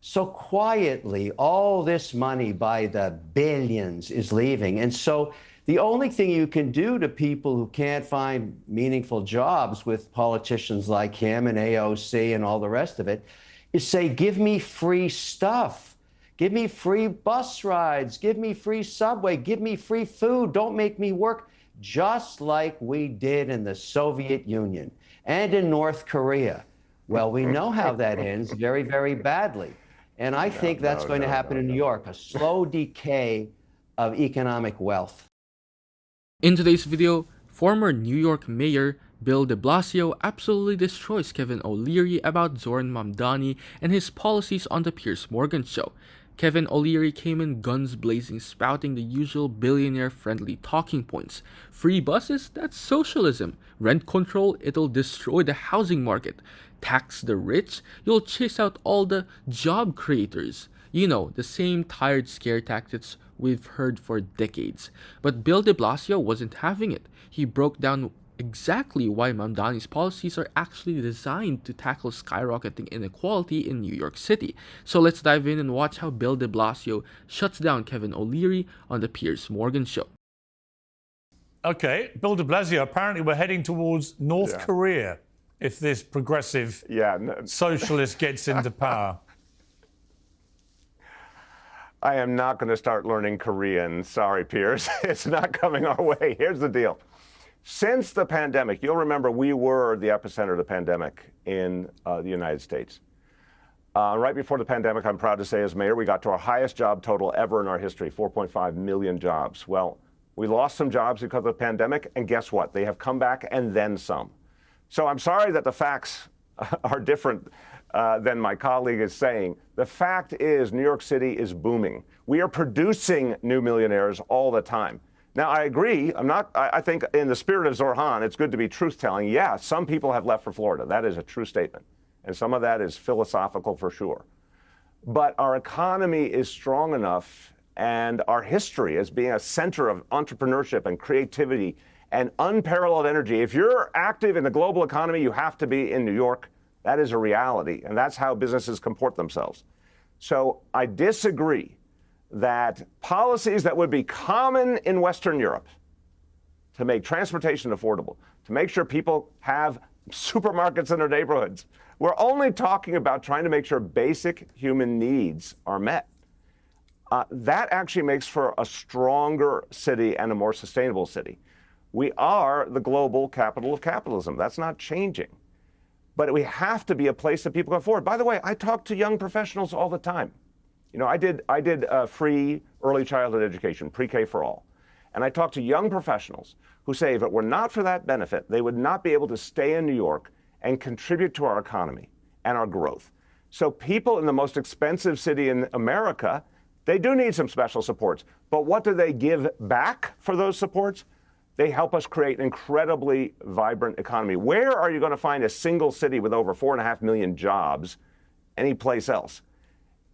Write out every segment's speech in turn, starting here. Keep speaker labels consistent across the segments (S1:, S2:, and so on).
S1: So quietly, all this money by the billions is leaving. And so the only thing you can do to people who can't find meaningful jobs with politicians like him and AOC and all the rest of it is say, give me free stuff. Give me free bus rides. Give me free subway. Give me free food. Don't make me work, just like we did in the Soviet Union and in North Korea. Well, we know how that ends very, very badly. And I think that's going to happen in New York, a slow decay of economic wealth.
S2: In today's video, former New York Mayor Bill de Blasio absolutely destroys Kevin O'Leary about Zohran Mamdani and his policies on the Piers Morgan show. Kevin O'Leary came in guns blazing, spouting the usual billionaire-friendly talking points. Free buses? That's socialism. Rent control? It'll destroy the housing market. Tax the rich? You'll chase out all the job creators. You know, the same tired scare tactics we've heard for decades. But Bill de Blasio wasn't having it. He broke down exactly why Mamdani's policies are actually designed to tackle skyrocketing inequality in New York City. So let's dive in and watch how Bill de Blasio shuts down Kevin O'Leary on the Piers Morgan show.
S3: Okay, Bill de Blasio, apparently we're heading towards North Korea if this progressive socialist gets into power.
S4: I am not going to start learning Korean. Sorry, Piers. It's not coming our way. Here's the deal. Since the pandemic, you'll remember we were the epicenter of the pandemic in the United States. Right before the pandemic, I'm proud to say as mayor, we got to our highest job total ever in our history, 4.5 million jobs. Well, we lost some jobs because of the pandemic, and guess what? They have come back and then some. So I'm sorry that the facts are different than my colleague is saying. The fact is New York City is booming. We are producing new millionaires all the time. Now, I agree. I think in the spirit of Zohran, it's good to be truth-telling. Yeah, some people have left for Florida. That is a true statement. And some of that is philosophical for sure. But our economy is strong enough, and our history as being a center of entrepreneurship and creativity and unparalleled energy. If you're active in the global economy, you have to be in New York. That is a reality, and that's how businesses comport themselves. So I disagree that policies that would be common in Western Europe to make transportation affordable, to make sure people have supermarkets in their neighborhoods, we're only talking about trying to make sure basic human needs are met. That actually makes for a stronger city and a more sustainable city. We are the global capital of capitalism. That's not changing. But we have to be a place that people can afford. By the way, I talk to young professionals all the time. You know, I did free early childhood education, pre-K for all. And I talk to young professionals who say if it were not for that benefit, they would not be able to stay in New York and contribute to our economy and our growth. So people in the most expensive city in America, they do need some special supports. But what do they give back for those supports? They help us create an incredibly vibrant economy. Where are you going to find a single city with over 4.5 million jobs anyplace else?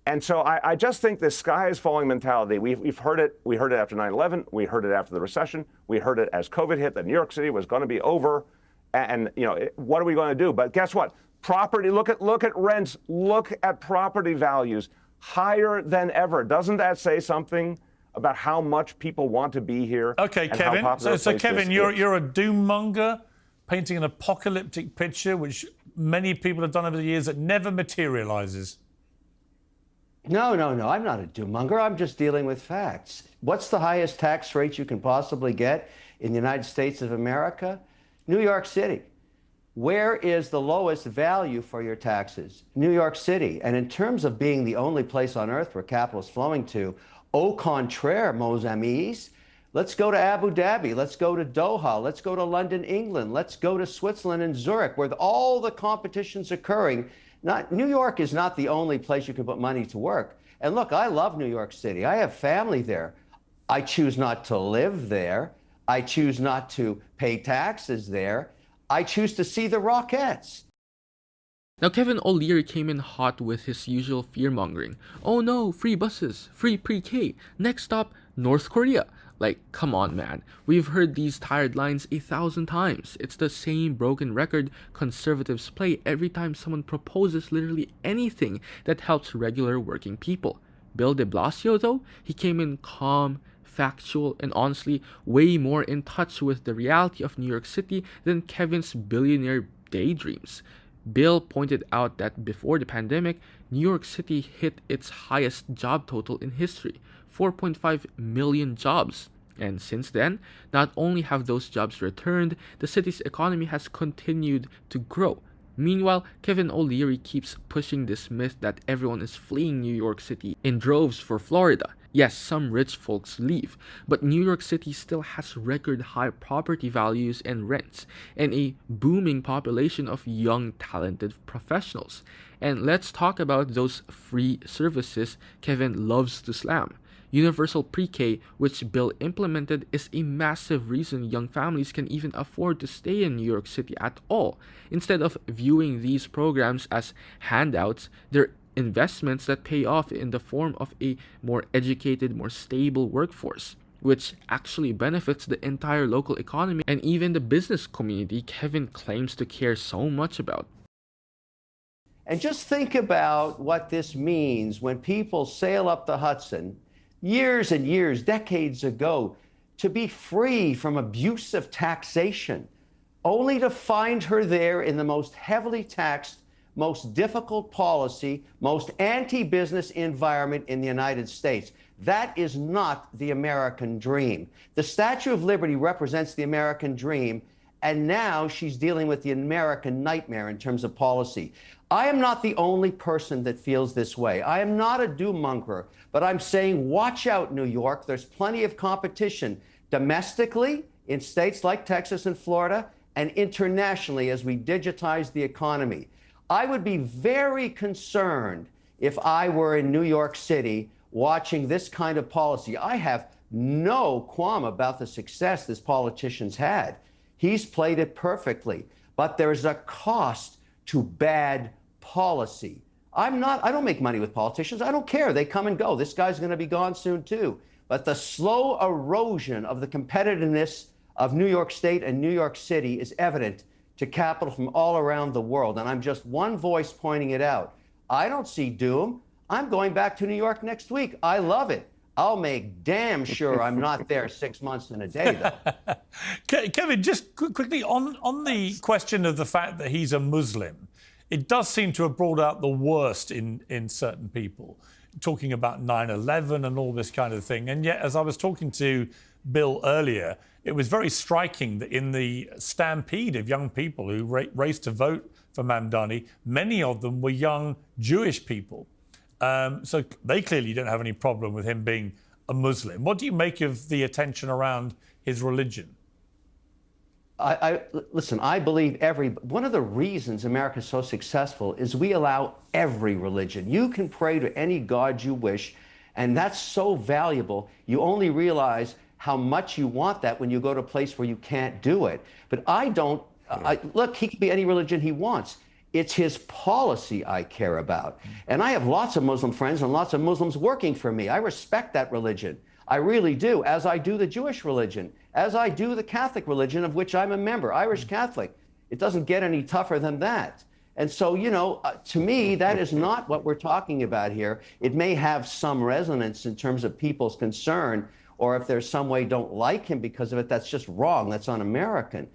S4: And so I just think this sky is falling mentality. We've heard it. We heard it after 9/11. We heard it after the recession. We heard it as COVID hit that New York City was going to be over. And you know, what are we going to do? But guess what? Property. Look at rents. Look at property values higher than ever. Doesn't that say something about how much people want to be here?
S3: Okay, Kevin. So Kevin, you're a doom monger, painting an apocalyptic picture, which many people have done over the years that never materializes.
S1: No, I'm not a doom monger. I'm just dealing with facts. What's the highest tax rate you can possibly get in the United States of America? New York City. Where is the lowest value for your taxes? New York City. And in terms of being the only place on earth where capital is flowing to, au contraire, mes amis, let's go to Abu Dhabi, let's go to Doha, let's go to London, England, let's go to Switzerland and Zurich, where all the competition's occurring. New York is not the only place you can put money to work. And look, I love New York City. I have family there. I choose not to live there. I choose not to pay taxes there. I choose to see the Rockettes.
S2: Now, Kevin O'Leary came in hot with his usual fear-mongering. Oh no, free buses, free pre-K, next stop, North Korea. Like, come on, man. We've heard these tired lines 1,000 times. It's the same broken record conservatives play every time someone proposes literally anything that helps regular working people. Bill de Blasio, though, he came in calm, factual, and honestly way more in touch with the reality of New York City than Kevin's billionaire daydreams. Bill pointed out that before the pandemic, New York City hit its highest job total in history, 4.5 million jobs. And since then, not only have those jobs returned, the city's economy has continued to grow. Meanwhile, Kevin O'Leary keeps pushing this myth that everyone is fleeing New York City in droves for Florida. Yes, some rich folks leave, but New York City still has record high property values and rents, and a booming population of young, talented professionals. And let's talk about those free services Kevin loves to slam. Universal pre-K, which Bill implemented, is a massive reason young families can even afford to stay in New York City at all. Instead of viewing these programs as handouts, they're investments that pay off in the form of a more educated, more stable workforce, which actually benefits the entire local economy and even the business community Kevin claims to care so much about.
S1: And just think about what this means when people sail up the Hudson years and years, decades ago, to be free from abusive taxation, only to find her there in the most heavily taxed, most difficult policy, most anti-business environment in the United States. That is not the American dream. The Statue of Liberty represents the American dream, and now she's dealing with the American nightmare in terms of policy. I am not the only person that feels this way. I am not a doom-monger, but I'm saying watch out, New York. There's plenty of competition domestically in states like Texas and Florida, and internationally as we digitize the economy. I would be very concerned if I were in New York City watching this kind of policy. I have no qualm about the success this politician's had. He's played it perfectly, but there's a cost to bad policy. I don't make money with politicians. I don't care. They come and go. This guy's going to be gone soon too. But the slow erosion of the competitiveness of New York State and New York City is evident to capital from all around the world. And I'm just one voice pointing it out. I don't see doom. I'm going back to New York next week. I love it. I'll make damn sure I'm not there 6 months in a day, though.
S3: Kevin, just quickly on the question of the fact that he's a Muslim, it does seem to have brought out the worst in certain people, talking about 9/11 and all this kind of thing. And yet, as I was talking to Bill earlier, it was very striking that in the stampede of young people who raced to vote for Mamdani, many of them were young Jewish people. So they clearly don't have any problem with him being a Muslim. What do you make of the attention around his religion?
S1: Listen, I believe one of the reasons America's so successful is we allow every religion. You can pray to any God you wish, and that's so valuable. You only realize how much you want that when you go to a place where you can't do it. But I don't. Look, he can be any religion he wants. It's his policy I care about. And I have lots of Muslim friends and lots of Muslims working for me. I respect that religion. I really do, as I do the Jewish religion, as I do the Catholic religion, of which I'm a member, Irish Catholic. It doesn't get any tougher than that. And so, to me, that is not what we're talking about here. It may have some resonance in terms of people's concern, or if there's some way don't like him because of it, that's just wrong. That's un-American.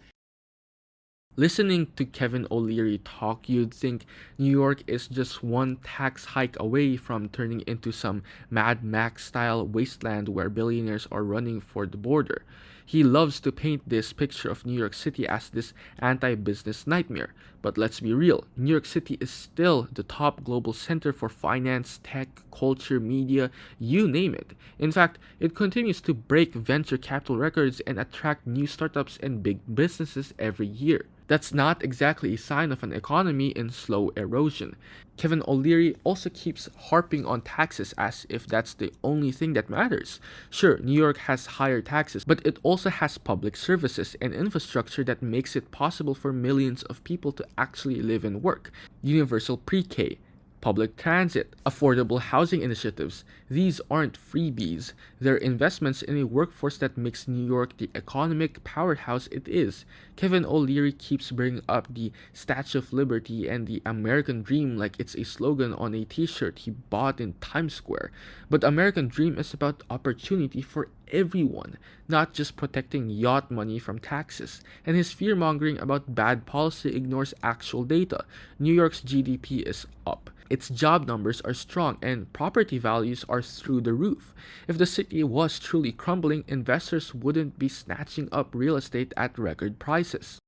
S2: Listening to Kevin O'Leary talk, you'd think New York is just one tax hike away from turning into some Mad Max-style wasteland where billionaires are running for the border. He loves to paint this picture of New York City as this anti-business nightmare. But let's be real, New York City is still the top global center for finance, tech, culture, media, you name it. In fact, it continues to break venture capital records and attract new startups and big businesses every year. That's not exactly a sign of an economy in slow erosion. Kevin O'Leary also keeps harping on taxes as if that's the only thing that matters. Sure, New York has higher taxes, but it also has public services and infrastructure that makes it possible for millions of people to actually live and work. Universal pre-K, Public transit, affordable housing initiatives. These aren't freebies. They're investments in a workforce that makes New York the economic powerhouse it is. Kevin O'Leary keeps bringing up the Statue of Liberty and the American Dream like it's a slogan on a t-shirt he bought in Times Square. But American Dream is about opportunity for everyone, not just protecting yacht money from taxes. And his fear-mongering about bad policy ignores actual data. New York's GDP is up. Its job numbers are strong and property values are through the roof. If the city was truly crumbling, investors wouldn't be snatching up real estate at record prices.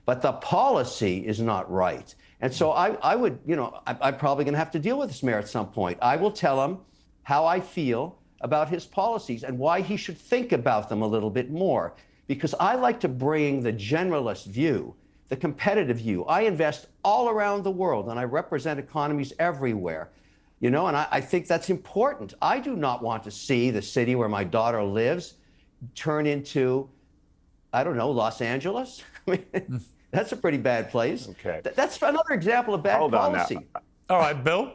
S1: But the policy is not right. And so I would, I'm probably going to have to deal with this mayor at some point. I will tell him how I feel about his policies and why he should think about them a little bit more. Because I like to bring the generalist view, the competitive view. I invest all around the world and I represent economies everywhere, and I think that's important. I do not want to see the city where my daughter lives turn into, I don't know, Los Angeles. I mean, that's a pretty bad place.
S4: Okay.
S1: That's another example of bad policy.
S4: On now.
S3: All right, Bill.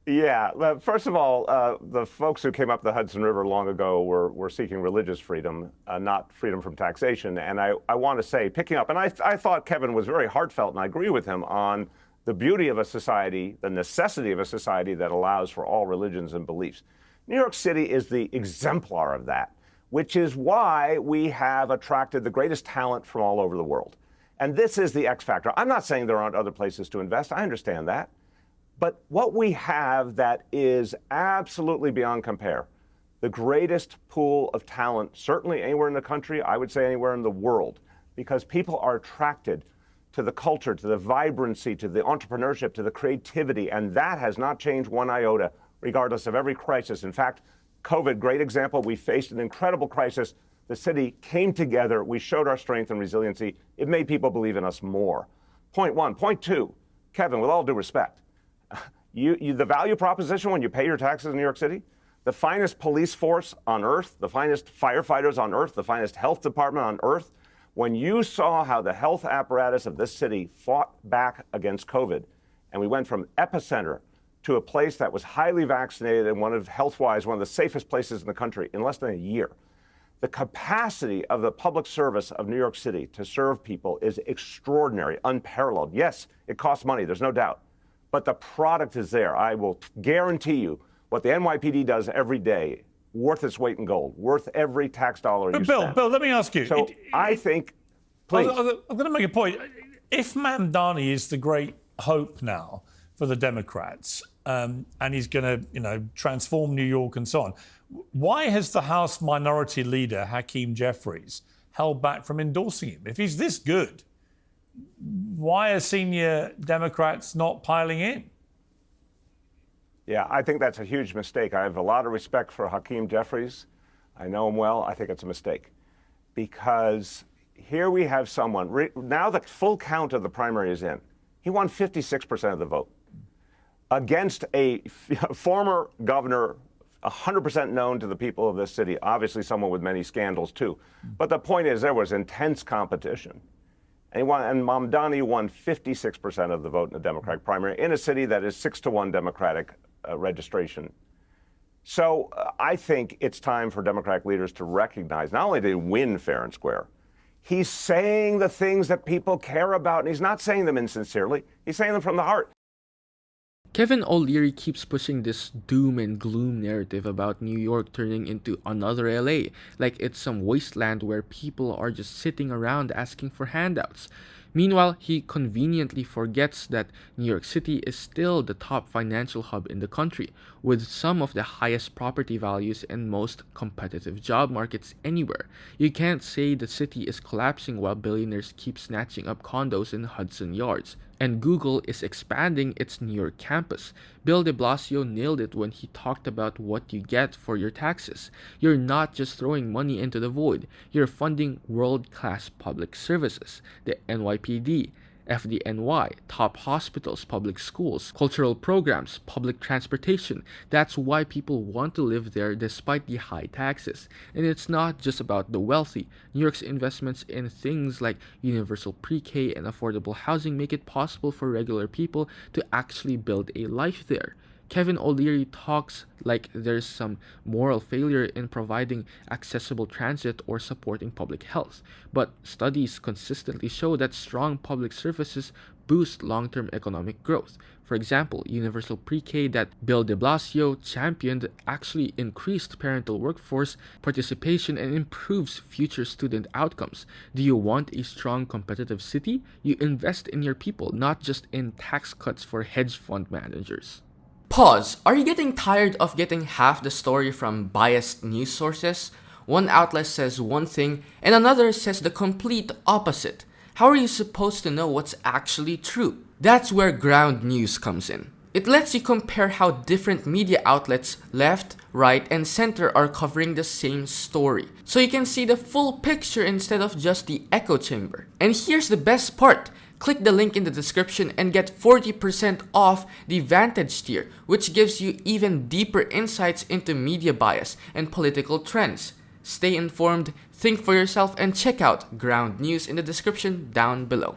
S4: Yeah. Well, first of all, the folks who came up the Hudson River long ago were seeking religious freedom, not freedom from taxation. And I want to say, picking up, and I thought Kevin was very heartfelt, and I agree with him on the beauty of a society, the necessity of a society that allows for all religions and beliefs. New York City is the exemplar of that, which is why we have attracted the greatest talent from all over the world. And this is the X factor. I'm not saying there aren't other places to invest. I understand that. But what we have that is absolutely beyond compare, the greatest pool of talent, certainly anywhere in the country, I would say anywhere in the world, because people are attracted to the culture, to the vibrancy, to the entrepreneurship, to the creativity, and that has not changed one iota, regardless of every crisis. In fact, COVID, great example, we faced an incredible crisis. The city came together, we showed our strength and resiliency. It made people believe in us more. Point one. Point two, Kevin, with all due respect, the value proposition when you pay your taxes in New York City, the finest police force on earth, the finest firefighters on earth, the finest health department on earth, when you saw how the health apparatus of this city fought back against COVID, and we went from epicenter to a place that was highly vaccinated and health-wise, one of the safest places in the country in less than a year. The capacity of the public service of New York City to serve people is extraordinary, unparalleled. Yes, it costs money, there's no doubt. But the product is there. I will guarantee you what the NYPD does every day, worth its weight in gold, worth every tax dollar you spend.
S3: Bill, let me ask you.
S4: So I think, please.
S3: I'm going to make a point. If Mamdani is the great hope now for the Democrats, and he's going to, transform New York and so on, why has the House Minority Leader, Hakeem Jeffries, held back from endorsing him? If he's this good, why are senior Democrats not piling in?
S4: Yeah, I think that's a huge mistake. I have a lot of respect for Hakeem Jeffries. I know him well. I think it's a mistake because here we have someone, now the full count of the primary is in. He won 56% of the vote against a former governor, 100% known to the people of this city, obviously someone with many scandals too. But the point is there was intense competition. And Mamdani won 56% of the vote in the Democratic primary in a city that is 6-to-1 Democratic registration. So I think it's time for Democratic leaders to recognize not only did he win fair and square, he's saying the things that people care about, and he's not saying them insincerely. He's saying them from the heart.
S2: Kevin O'Leary keeps pushing this doom and gloom narrative about New York turning into another LA, like it's some wasteland where people are just sitting around asking for handouts. Meanwhile, he conveniently forgets that New York City is still the top financial hub in the country, with some of the highest property values and most competitive job markets anywhere. You can't say the city is collapsing while billionaires keep snatching up condos in Hudson Yards. And Google is expanding its New York campus. Bill de Blasio nailed it when he talked about what you get for your taxes. You're not just throwing money into the void, you're funding world-class public services, the NYPD, FDNY, top hospitals, public schools, cultural programs, public transportation. That's why people want to live there despite the high taxes. And it's not just about the wealthy. New York's investments in things like universal pre-K and affordable housing make it possible for regular people to actually build a life there. Kevin O'Leary talks like there's some moral failure in providing accessible transit or supporting public health, but studies consistently show that strong public services boost long-term economic growth. For example, universal pre-K that Bill de Blasio championed actually increased parental workforce participation and improves future student outcomes. Do you want a strong competitive city? You invest in your people, not just in tax cuts for hedge fund managers.
S5: Pause. Are you getting tired of getting half the story from biased news sources? One outlet says one thing and another says the complete opposite. How are you supposed to know what's actually true? That's where ground news comes in. It lets you compare how different media outlets, left, right, and center are covering the same story. So you can see the full picture instead of just the echo chamber. And here's the best part. Click the link in the description and get 40% off the Vantage tier, which gives you even deeper insights into media bias and political trends. Stay informed, think for yourself, and check out Ground News in the description down below.